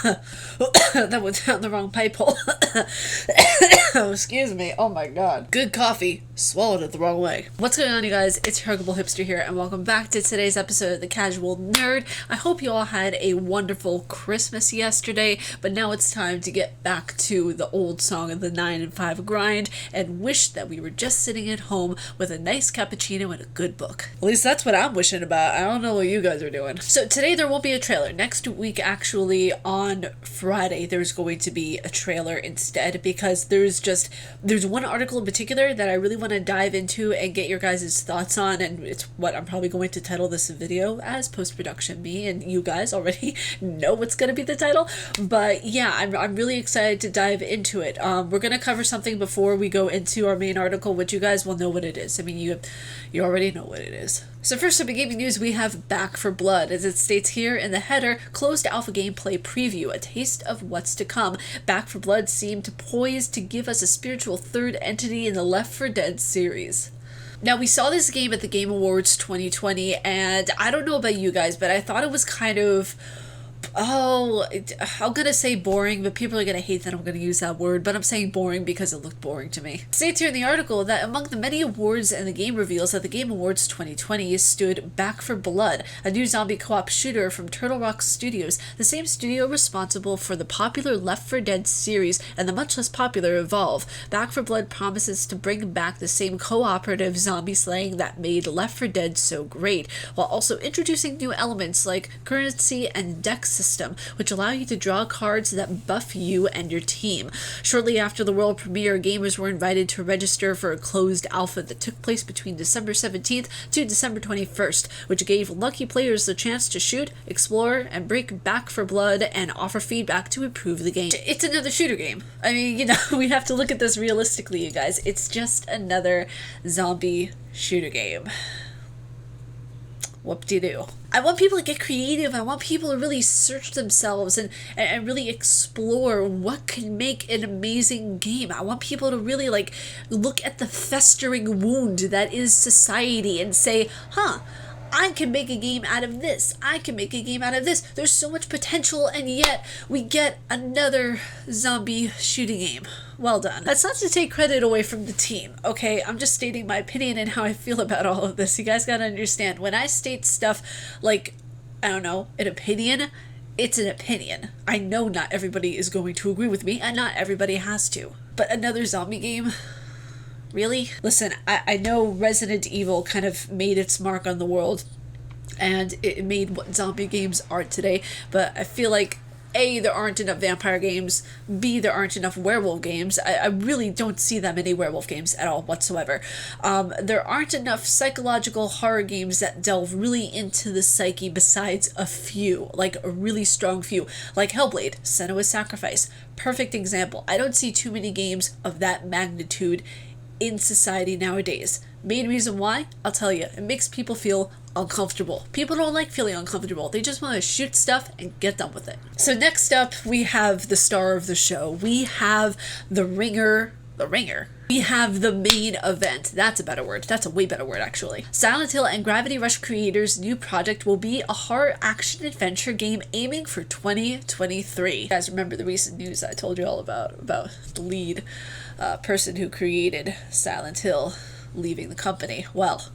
That went down the wrong pipe hole. Oh, excuse me. Oh my god. Good coffee. Swallowed it the wrong way. What's going on, you guys? It's your Huggable Hipster here, and welcome back to today's episode of The Casual Nerd. I hope you all had a wonderful Christmas yesterday, but now it's time to get back to the old song of the 9 and 5 grind and wish that we were just sitting at home with a nice cappuccino and a good book. At least that's what I'm wishing about. I don't know what you guys are doing. So today there won't be a trailer. Next week, actually, on Friday, there's going to be a trailer instead, because there's one article in particular that I really want to dive into and get your guys' thoughts on, and it's what I'm probably going to title this video as. Post-production me and you guys already know what's going to be the title, but yeah, I'm really excited to dive into it. We're going to cover something before we go into our main article, which you guys will know what it is. I mean, you already know what it is. So first up in gaming news, we have Back 4 Blood. As it states here in the header, closed alpha gameplay preview, a taste of what's to come. Back 4 Blood seemed poised to give us a spiritual third entity in the Left 4 Dead series. Now, we saw this game at the Game Awards 2020, and I don't know about you guys, but I thought it was kind of, I'm gonna say boring, but people are gonna hate that I'm gonna use that word, but I'm saying boring because it looked boring to me. It states here in the article that among the many awards and the game reveals at the Game Awards 2020 stood Back 4 Blood, a new zombie co-op shooter from Turtle Rock Studios, the same studio responsible for the popular Left 4 Dead series and the much less popular Evolve. Back 4 Blood promises to bring back the same cooperative zombie slaying that made Left 4 Dead so great, while also introducing new elements like currency and dex system, which allow you to draw cards that buff you and your team. Shortly after the world premiere, gamers were invited to register for a closed alpha that took place between December 17th to December 21st, which gave lucky players the chance to shoot, explore, and break Back 4 Blood and offer feedback to improve the game. It's another shooter game. I mean, we have to look at this realistically, you guys. It's just another zombie shooter game. Whoop-de-doo. I want people to get creative. I want people to really search themselves and really explore what can make an amazing game. I want people to really look at the festering wound that is society and say, I can make a game out of this. I can make a game out of this. There's so much potential, and yet we get another zombie shooting game. Well done. That's not to take credit away from the team, okay? I'm just stating my opinion and how I feel about all of this. You guys gotta understand, when I state stuff like, I don't know, an opinion, it's an opinion. I know not everybody is going to agree with me, and not everybody has to. But another zombie game? Really? Listen, I know Resident Evil kind of made its mark on the world, and it made what zombie games are today, but I feel like A, there aren't enough vampire games, B, there aren't enough werewolf games. I really don't see that many werewolf games at all whatsoever. There aren't enough psychological horror games that delve really into the psyche besides a few, like a really strong few, like Hellblade, Senua's Sacrifice. Perfect example. I don't see too many games of that magnitude in society nowadays. Main reason why? I'll tell you. It makes people feel uncomfortable. People don't like feeling uncomfortable. They just want to shoot stuff and get done with it. So next up, we have the star of the show. We have the ringer. We have the main event. That's a better word. That's a way better word, actually. Silent Hill and Gravity Rush creators' new project will be a horror action-adventure game aiming for 2023. You guys remember the recent news I told you all about the lead person who created Silent Hill leaving the company? Well,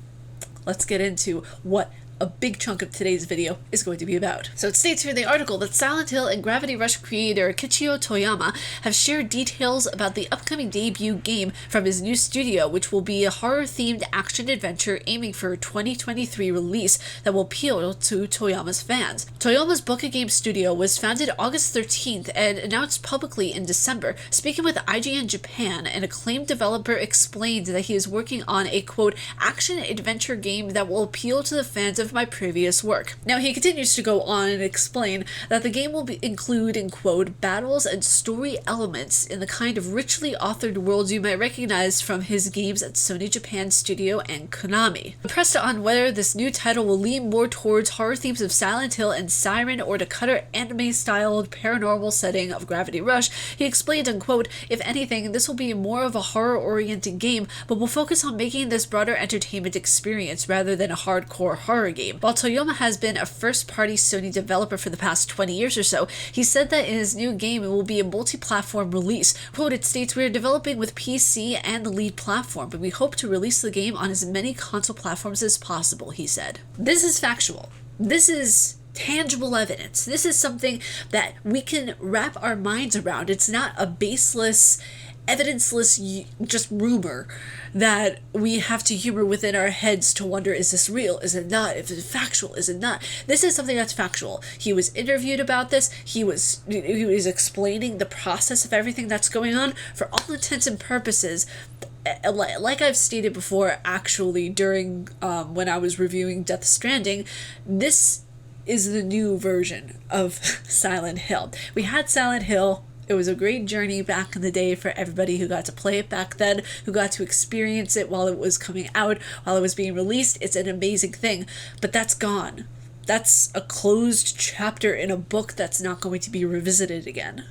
let's get into what a big chunk of today's video is going to be about. So it states here in the article that Silent Hill and Gravity Rush creator Kichio Toyama have shared details about the upcoming debut game from his new studio, which will be a horror-themed action-adventure aiming for a 2023 release that will appeal to Toyama's fans. Toyama's Boca Game Studio was founded August 13th and announced publicly in December. Speaking with IGN Japan, an acclaimed developer explained that he is working on a, quote, action-adventure game that will appeal to the fans of my previous work. Now, he continues to go on and explain that the game will include, in quote, battles and story elements in the kind of richly authored worlds you might recognize from his games at Sony Japan Studio and Konami. Pressed on whether this new title will lean more towards horror themes of Silent Hill and Siren or the cutter anime-styled paranormal setting of Gravity Rush, he explained, unquote, if anything, this will be more of a horror-oriented game, but will focus on making this broader entertainment experience rather than a hardcore horror game. While Toyama has been a first-party Sony developer for the past 20 years or so, he said that in his new game it will be a multi-platform release. Quote, it states, we are developing with PC and the lead platform, but we hope to release the game on as many console platforms as possible, he said. This is factual. This is tangible evidence. This is something that we can wrap our minds around. It's not a baseless, evidenceless just rumor that we have to humor within our heads to wonder, is this real? Is it not? If it's factual, is it not? This is something that's factual. He was interviewed about this. He was explaining the process of everything that's going on. For all intents and purposes, like I've stated before, actually, during when I was reviewing Death Stranding, this is the new version of Silent Hill. We had Silent Hill. It was a great journey back in the day for everybody who got to play it back then, who got to experience it while it was coming out, while it was being released. It's an amazing thing, but that's gone. That's a closed chapter in a book that's not going to be revisited again.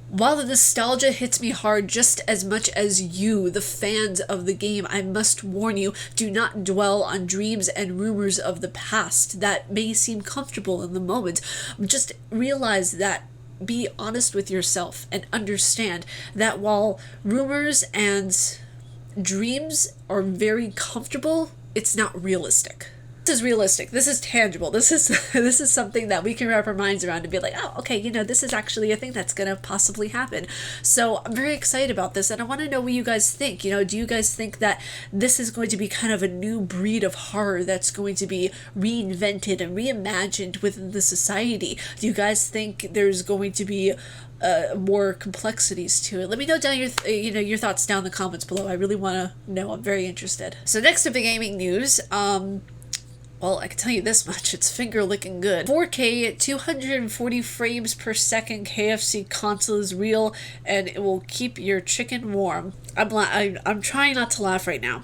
While the nostalgia hits me hard just as much as you, the fans of the game, I must warn you, do not dwell on dreams and rumors of the past that may seem comfortable in the moment. Just realize that, be honest with yourself and understand that while rumors and dreams are very comfortable, it's not realistic. This is realistic. This is tangible. This is something that we can wrap our minds around and be like, oh, okay, this is actually a thing that's going to possibly happen. So I'm very excited about this, and I want to know what you guys think. Do you guys think that this is going to be kind of a new breed of horror that's going to be reinvented and reimagined within the society? Do you guys think there's going to be more complexities to it? Let me know down your thoughts down in the comments below. I really want to know. I'm very interested. So next up, the gaming news. Well, I can tell you this much, it's finger-licking good. 4K, 240 frames per second KFC console is real, and it will keep your chicken warm. I'm trying not to laugh right now.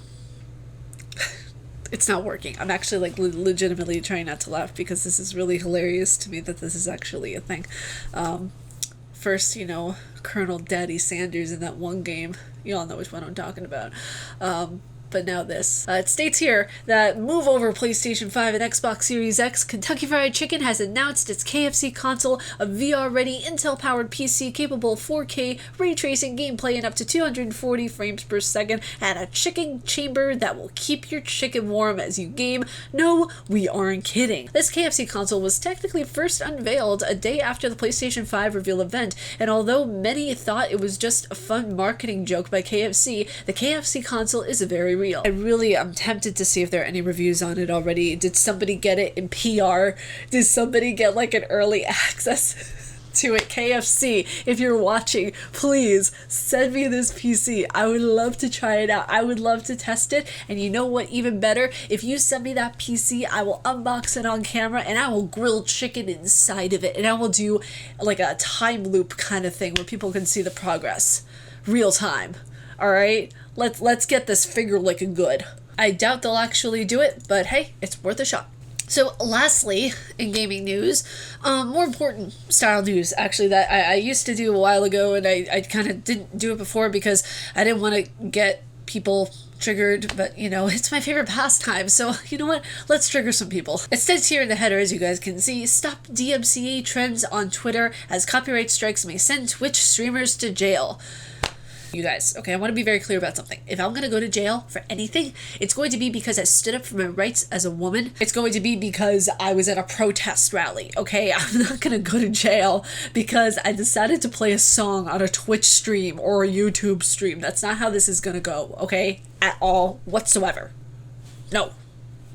It's not working. I'm actually legitimately trying not to laugh because this is really hilarious to me that this is actually a thing. First, Colonel Daddy Sanders in that one game. You all know which one I'm talking about. But now this. It states here that move over PlayStation 5 and Xbox Series X, Kentucky Fried Chicken has announced its KFC console, a VR-ready Intel-powered PC capable of 4K ray tracing gameplay and up to 240 frames per second, and a chicken chamber that will keep your chicken warm as you game. No, we aren't kidding. This KFC console was technically first unveiled a day after the PlayStation 5 reveal event, and although many thought it was just a fun marketing joke by KFC, the KFC console is very real. I'm tempted to see if there are any reviews on it already. Did somebody get it in PR? Did somebody get an early access to it? KFC, if you're watching, please send me this PC. I would love to try it out. I would love to test it. And you know what, even better, if you send me that PC, I will unbox it on camera and I will grill chicken inside of it, and I will do a time loop kind of thing where people can see the progress real time. All right, let's get this finger licking good. I doubt they'll actually do it, but hey, it's worth a shot. So lastly, in gaming news, more important style news, actually, that I used to do a while ago, and I kind of didn't do it before because I didn't want to get people triggered, but it's my favorite pastime, so you know what, let's trigger some people. It says here in the header, as you guys can see, stop DMCA trends on Twitter as copyright strikes may send Twitch streamers to jail. You guys, okay, I want to be very clear about something. If I'm going to go to jail for anything, it's going to be because I stood up for my rights as a woman. It's going to be because I was at a protest rally, okay? I'm not going to go to jail because I decided to play a song on a Twitch stream or a YouTube stream. That's not how this is going to go, okay? At all, whatsoever. No.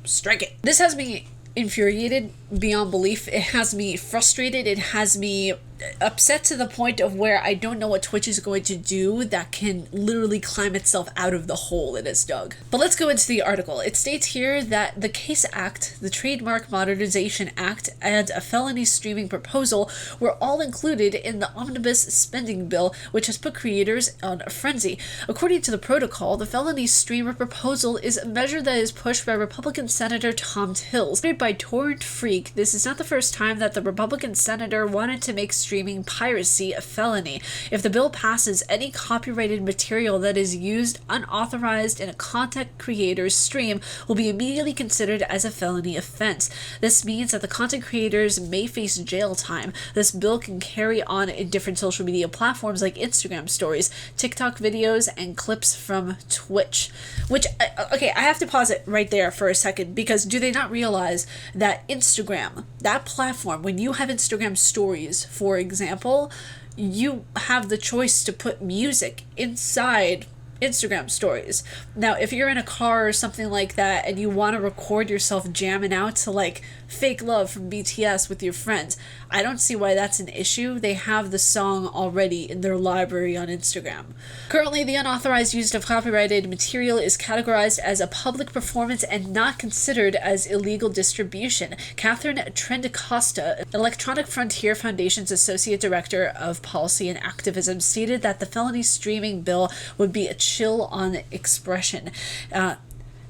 Strike it. This has me infuriated beyond belief. It has me frustrated. It has me upset to the point of where I don't know what Twitch is going to do that can literally climb itself out of the hole it has dug. But let's go into the article. It states here that the CASE Act, the Trademark Modernization Act, and a felony streaming proposal were all included in the omnibus spending bill, which has put creators on a frenzy. According to the protocol, the felony streamer proposal is a measure that is pushed by Republican Senator Tom Tillis. By Torrent Freak, this is not the first time that the Republican senator wanted to make streaming piracy a felony. If the bill passes, any copyrighted material that is used unauthorized in a content creator's stream will be immediately considered as a felony offense. This means that the content creators may face jail time. This bill can carry on in different social media platforms like Instagram stories, TikTok videos, and clips from Twitch. Which, okay, I have to pause it right there for a second, because do they not realize that Instagram, that platform, when you have Instagram stories, for example, you have the choice to put music inside Instagram stories. Now, if you're in a car or something like that and you want to record yourself jamming out to like Fake Love from BTS with your friends, I don't see why that's an issue. They have the song already in their library on Instagram. Currently, the unauthorized use of copyrighted material is categorized as a public performance and not considered as illegal distribution. Catherine Trendacosta, Electronic Frontier Foundation's Associate Director of Policy and Activism, stated that the felony streaming bill would be a chill on expression.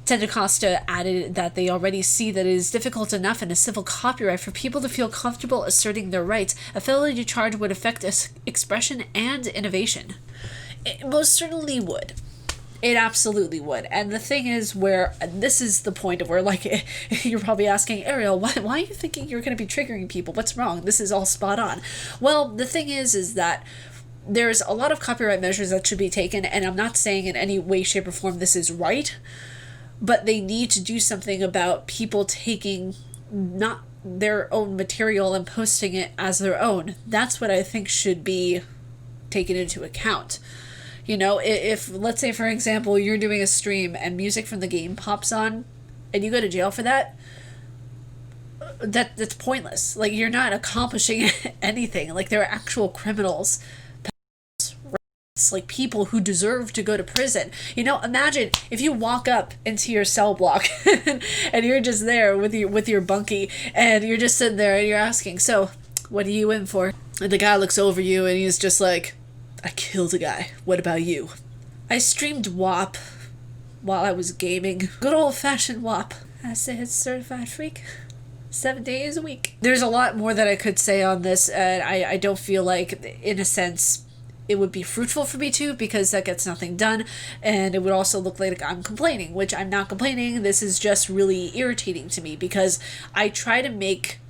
Trendacosta added that they already see that it is difficult enough in a civil copyright for people to feel comfortable asserting their rights. A felony charge would affect expression and innovation. It most certainly would. It absolutely would. And the thing is where, this is the point of where, like, you're probably asking, Ariel, why are you thinking you're going to be triggering people? What's wrong? This is all spot on. Well, the thing is that there's a lot of copyright measures that should be taken, and I'm not saying in any way, shape, or form this is right, but they need to do something about people taking not their own material and posting it as their own. That's what I think should be taken into account. You know, if let's say, for example, you're doing a stream and music from the game pops on and you go to jail for that, that's pointless. Like, you're not accomplishing anything. Like, there are actual criminals, like people who deserve to go to prison. You know, imagine if you walk up into your cell block and you're just there with your bunkie and you're just sitting there and you're asking, so what are you in for? And the guy looks over you and he's just like, I killed a guy. What about you? I streamed WAP while I was gaming. Good old-fashioned WAP. I said certified freak. 7 days a week. There's a lot more that I could say on this, and I don't feel like, in a sense, it would be fruitful for me to, because that gets nothing done, and it would also look like I'm complaining, which I'm not complaining. This is just really irritating to me, because I try to make,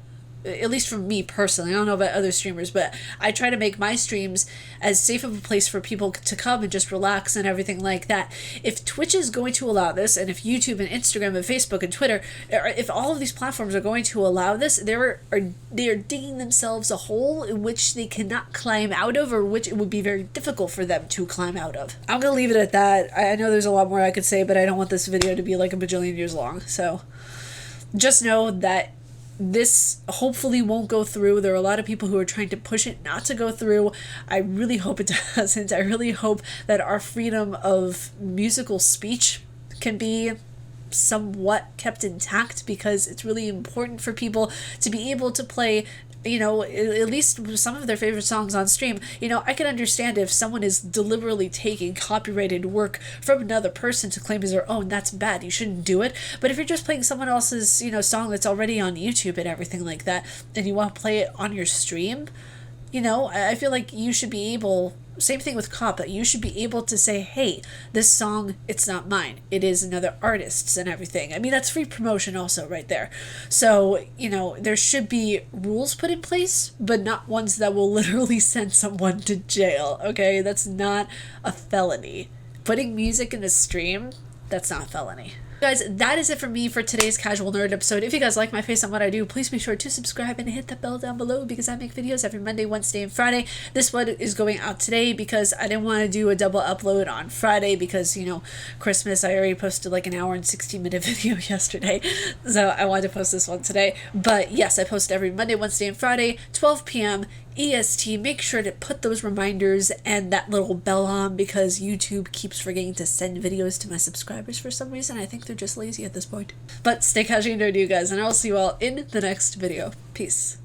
at least for me personally, I don't know about other streamers, but I try to make my streams as safe of a place for people to come and just relax and everything like that. If Twitch is going to allow this, and if YouTube and Instagram and Facebook and Twitter, if all of these platforms are going to allow this, they are digging themselves a hole in which they cannot climb out of, or which it would be very difficult for them to climb out of. I'm gonna leave it at that. I know there's a lot more I could say, but I don't want this video to be like a bajillion years long. So just know that this hopefully won't go through. There are a lot of people who are trying to push it not to go through. I really hope it doesn't. I really hope that our freedom of musical speech can be somewhat kept intact, because it's really important for people to be able to play, you know, at least some of their favorite songs on stream. You know, I can understand if someone is deliberately taking copyrighted work from another person to claim as their own. That's bad. You shouldn't do it. But if you're just playing someone else's, you know, song that's already on YouTube and everything like that, and you want to play it on your stream, you know, I feel like you should be able, same thing with COPPA, you should be able to say, hey, this song, it's not mine. It is another artist's and everything. I mean, that's free promotion also right there. So, you know, there should be rules put in place, but not ones that will literally send someone to jail, okay? That's not a felony. Putting music in a stream, that's not a felony. Guys, that is it for me for today's Casual Nerd episode. If you guys like my face and what I do, please be sure to subscribe and hit the bell down below, because I make videos every Monday, Wednesday, and Friday. This one is going out today because I didn't want to do a double upload on Friday because, you know, Christmas. I already posted like an hour and 60-minute video yesterday, so I wanted to post this one today. But yes, I post every Monday, Wednesday, and Friday, 12 p.m. EST. Make sure to put those reminders and that little bell on, because YouTube keeps forgetting to send videos to my subscribers for some reason. I think they're just lazy at this point. But stay casual, nerdy, you guys, and I'll see you all in the next video. Peace.